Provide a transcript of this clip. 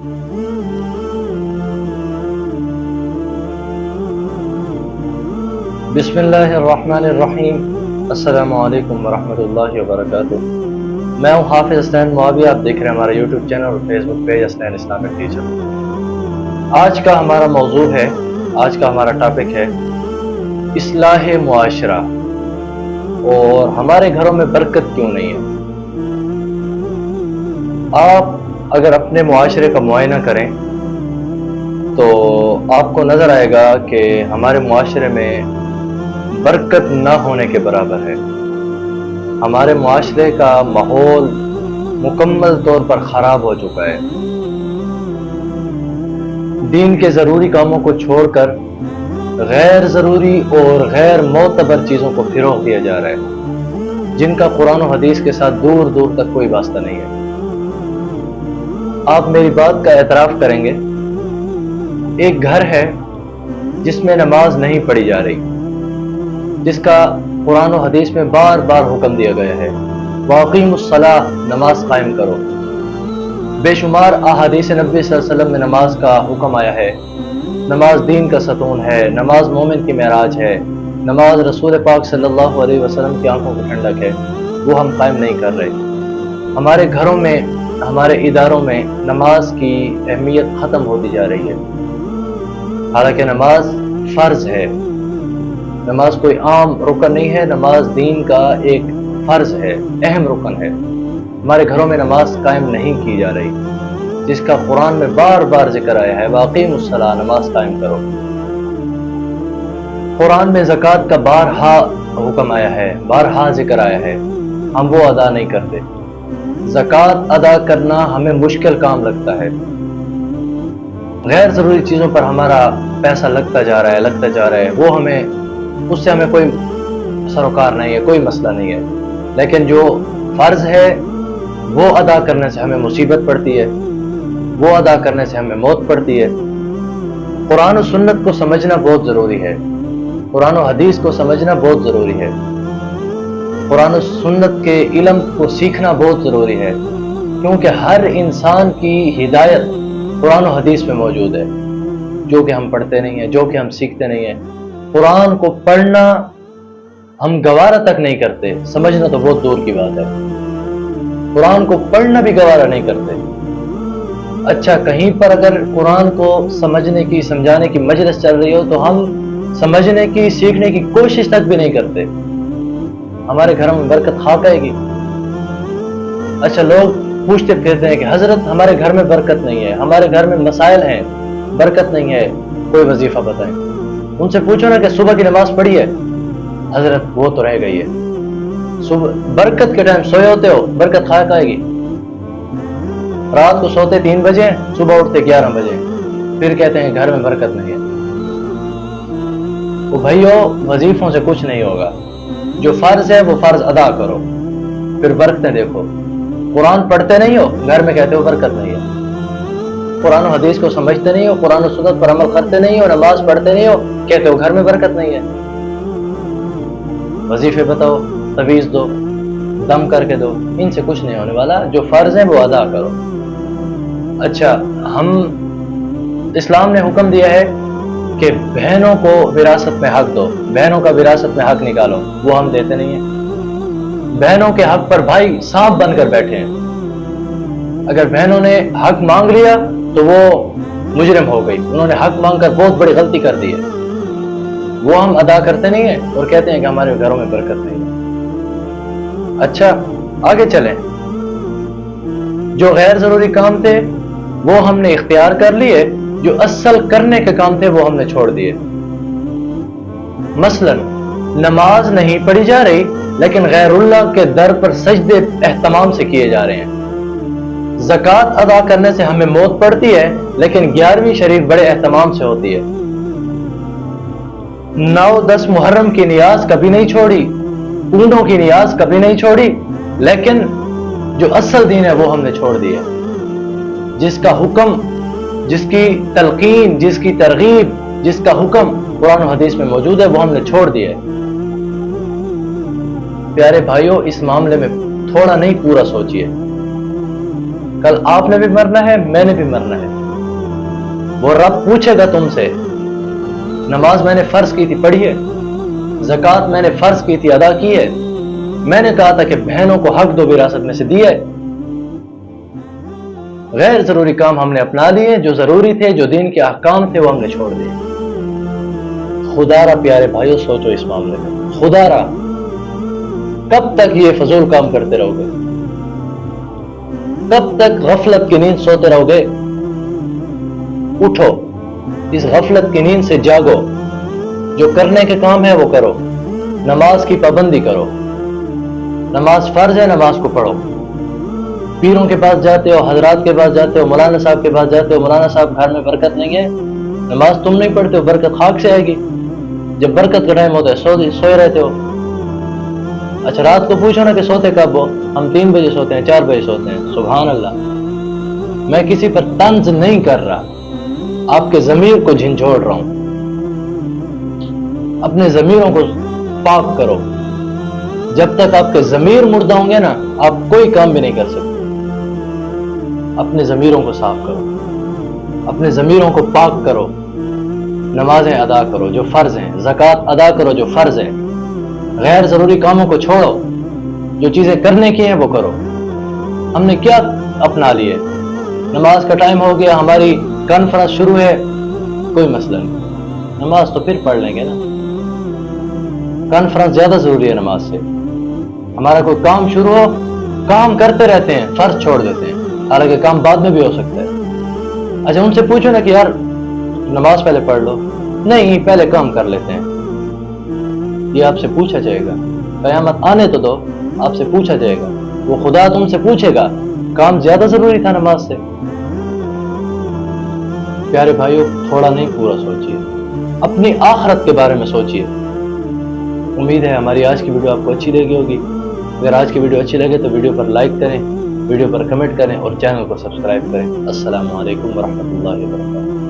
بسم اللہ الرحمن الرحیم۔ السلام علیکم ورحمۃ اللہ وبرکاتہ۔ میں ہوں حافظ اسلین معاویہ، آپ دیکھ رہے ہیں ہمارا یوٹیوب چینل اور فیس بک پیج اسلین اسلامک ٹیچر۔ آج کا ہمارا موضوع ہے، آج کا ہمارا ٹاپک ہے اصلاح معاشرہ اور ہمارے گھروں میں برکت کیوں نہیں ہے۔ آپ اگر اپنے معاشرے کا معائنہ کریں تو آپ کو نظر آئے گا کہ ہمارے معاشرے میں برکت نہ ہونے کے برابر ہے۔ ہمارے معاشرے کا ماحول مکمل طور پر خراب ہو چکا ہے۔ دین کے ضروری کاموں کو چھوڑ کر غیر ضروری اور غیر معتبر چیزوں کو فروغ دیا جا رہا ہے، جن کا قرآن و حدیث کے ساتھ دور دور تک کوئی واسطہ نہیں ہے۔ آپ میری بات کا اعتراف کریں گے، ایک گھر ہے جس میں نماز نہیں پڑھی جا رہی، جس کا قرآن و حدیث میں بار بار حکم دیا گیا ہے، وَأَقِیمُوا الصَّلَاةَ، نماز قائم کرو۔ بے شمار احادیث نبی صلی اللہ علیہ وسلم میں نماز کا حکم آیا ہے۔ نماز دین کا ستون ہے، نماز مومن کی معراج ہے، نماز رسول پاک صلی اللہ علیہ وسلم کی آنکھوں کی ٹھنڈک ہے، وہ ہم قائم نہیں کر رہے۔ ہمارے گھروں میں، ہمارے اداروں میں نماز کی اہمیت ختم ہوتی جا رہی ہے، حالانکہ نماز فرض ہے۔ نماز کوئی عام رکن نہیں ہے، نماز دین کا ایک فرض ہے، اہم رکن ہے۔ ہمارے گھروں میں نماز قائم نہیں کی جا رہی، جس کا قرآن میں بار بار ذکر آیا ہے، وَأَقِیمُوا الصَّلَاةَ، نماز قائم کرو۔ قرآن میں زکوٰۃ کا بارہا حکم آیا ہے، بارہا ذکر آیا ہے، ہم وہ ادا نہیں کرتے۔ زکوٰۃ ادا کرنا ہمیں مشکل کام لگتا ہے۔ غیر ضروری چیزوں پر ہمارا پیسہ لگتا جا رہا ہے، وہ ہمیں، اس سے ہمیں کوئی سروکار نہیں ہے، کوئی مسئلہ نہیں ہے۔ لیکن جو فرض ہے وہ ادا کرنے سے ہمیں مصیبت پڑتی ہے، وہ ادا کرنے سے ہمیں موت پڑتی ہے۔ قرآن و سنت کو سمجھنا بہت ضروری ہے، قرآن و حدیث کو سمجھنا بہت ضروری ہے، قرآن و سنت کے علم کو سیکھنا بہت ضروری ہے، کیونکہ ہر انسان کی ہدایت قرآن و حدیث میں موجود ہے، جو کہ ہم پڑھتے نہیں ہیں، جو کہ ہم سیکھتے نہیں ہیں۔ قرآن کو پڑھنا ہم گوارہ تک نہیں کرتے، سمجھنا تو بہت دور کی بات ہے۔ قرآن کو پڑھنا بھی گوارہ نہیں کرتے۔ اچھا، کہیں پر اگر قرآن کو سمجھنے کی، سمجھانے کی مجلس چل رہی ہو تو ہم سمجھنے کی، سیکھنے کی کوشش تک بھی نہیں کرتے، ہمارے گھروں میں برکت خاک آئے گی۔ اچھا، لوگ پوچھتے پھرتے ہیں کہ حضرت ہمارے گھر میں برکت نہیں ہے، ہمارے گھر میں مسائل ہیں، برکت نہیں ہے، کوئی وظیفہ بتائیں۔ ان سے پوچھو نا کہ صبح کی نماز پڑھی ہے؟ حضرت وہ تو رہ گئی ہے۔ صبح برکت کے ٹائم سوئے ہوتے ہو، برکت خاک آئے گی۔ رات کو سوتے 3 بجے، صبح اٹھتے 11 بجے، پھر کہتے ہیں گھر میں برکت نہیں ہے۔ وہ بھائیو، وظیفوں سے کچھ نہیں ہوگا، جو فرض ہے وہ فرض ادا کرو، پھر برکتیں دیکھو۔ قرآن پڑھتے نہیں ہو، گھر میں کہتے ہو برکت نہیں ہے۔ قرآن و حدیث کو سمجھتے نہیں ہو، قرآن و سنت پر عمل کرتے نہیں ہو، نماز پڑھتے نہیں ہو، کہتے ہو گھر میں برکت نہیں ہے۔ وظیفے بتاؤ، تعویذ دو، دم کر کے دو، ان سے کچھ نہیں ہونے والا، جو فرض ہیں وہ ادا کرو۔ اچھا، ہم، اسلام نے حکم دیا ہے کہ بہنوں کو وراثت میں حق دو، بہنوں کا وراثت میں حق نکالو، وہ ہم دیتے نہیں ہیں۔ بہنوں کے حق پر بھائی سانپ بن کر بیٹھے ہیں۔ اگر بہنوں نے حق مانگ لیا تو وہ مجرم ہو گئی، انہوں نے حق مانگ کر بہت بڑی غلطی کر دی ہے، وہ ہم ادا کرتے نہیں ہیں اور کہتے ہیں کہ ہمارے گھروں میں برکت نہیں ہے۔ اچھا، آگے چلیں، جو غیر ضروری کام تھے وہ ہم نے اختیار کر لیے، جو اصل کرنے کے کام تھے وہ ہم نے چھوڑ دیے۔ مثلا نماز نہیں پڑھی جا رہی، لیکن غیر اللہ کے در پر سجدے اہتمام سے کیے جا رہے ہیں۔ زکوٰۃ ادا کرنے سے ہمیں موت پڑتی ہے، لیکن 11ویں شریف بڑے اہتمام سے ہوتی ہے۔ 9-10 محرم کی نیاز کبھی نہیں چھوڑی، اونٹوں کی نیاز کبھی نہیں چھوڑی، لیکن جو اصل دین ہے وہ ہم نے چھوڑ دی ہے۔ جس کا حکم، جس کی تلقین، جس کی ترغیب، جس کا حکم قرآن و حدیث میں موجود ہے وہ ہم نے چھوڑ دیا ہے۔ پیارے بھائیوں، اس معاملے میں تھوڑا نہیں پورا سوچئے۔ کل آپ نے بھی مرنا ہے، میں نے بھی مرنا ہے. وہ رب پوچھے گا تم سے. نماز میں نے فرض کی تھی، پڑھی ہے. زکوٰۃ میں نے فرض کی تھی، ادا کی ہے. میں نے کہا تھا کہ بہنوں کو حق دو، وراثت میں سے دیا ہے. غیر ضروری کام ہم نے اپنا لیے، جو ضروری تھے، جو دین کے احکام تھے، وہ ہم نے چھوڑ دیے. خدا را پیارے بھائیو، سوچو اس معاملے میں. خدا را کب تک یہ فضول کام کرتے رہو گے؟ کب تک غفلت کی نیند سوتے رہو گے؟ اٹھو، اس غفلت کی نیند سے جاگو. جو کرنے کے کام ہے وہ کرو. نماز کی پابندی کرو. نماز فرض ہے، نماز کو پڑھو. پیروں کے پاس جاتے ہو، حضرات کے پاس جاتے ہو، مولانا صاحب کے پاس جاتے ہو، مولانا صاحب گھر میں برکت نہیں ہے، نماز تم نہیں پڑھتے ہو، برکت خاک سے آئے گی. جب برکت کا ٹائم ہوتا ہے سوئے رہتے ہو. اچھا رات کو پوچھو نا کہ سوتے کب ہو؟ ہم 3 بجے سوتے ہیں، 4 بجے سوتے ہیں. سبحان اللہ. میں کسی پر طنز نہیں کر رہا، آپ کے ضمیر کو جھنجھوڑ رہا ہوں. اپنے ضمیروں کو پاک کرو. جب تک آپ کے ضمیر مردہ ہوں گے نا، آپ کوئی کام بھی نہیں کر سکتے. اپنے ضمیروں کو صاف کرو، اپنے ضمیروں کو پاک کرو. نمازیں ادا کرو جو فرض ہیں، زکوٰۃ ادا کرو جو فرض ہے. غیر ضروری کاموں کو چھوڑو، جو چیزیں کرنے کی ہیں وہ کرو. ہم نے کیا اپنا لیے؟ نماز کا ٹائم ہو گیا، ہماری کانفرنس شروع ہے، کوئی مسئلہ نہیں، نماز تو پھر پڑھ لیں گے نا. کانفرنس زیادہ ضروری ہے نماز سے. ہمارا کوئی کام شروع ہو، کام کرتے رہتے ہیں، فرض چھوڑ دیتے ہیں، حالانکہ کام بعد میں بھی ہو سکتا ہے. اچھا ان سے پوچھو نا کہ یار نماز پہلے پڑھ لو. نہیں، پہلے کام کر لیتے ہیں. یہ آپ سے پوچھا جائے گا. قیامت آنے تو دو، آپ سے پوچھا جائے گا. وہ خدا تم سے پوچھے گا کام زیادہ ضروری تھا نماز سے. پیارے بھائیو، تھوڑا نہیں پورا سوچیے، اپنی آخرت کے بارے میں سوچیے. امید ہے ہماری آج کی ویڈیو آپ کو اچھی لگی ہوگی. اگر آج کی ویڈیو اچھی لگے تو ویڈیو پر لائک کریں، ویڈیو پر کمنٹ کریں اور چینل کو سبسکرائب کریں. السلام علیکم ورحمۃ اللہ وبرکاتہ.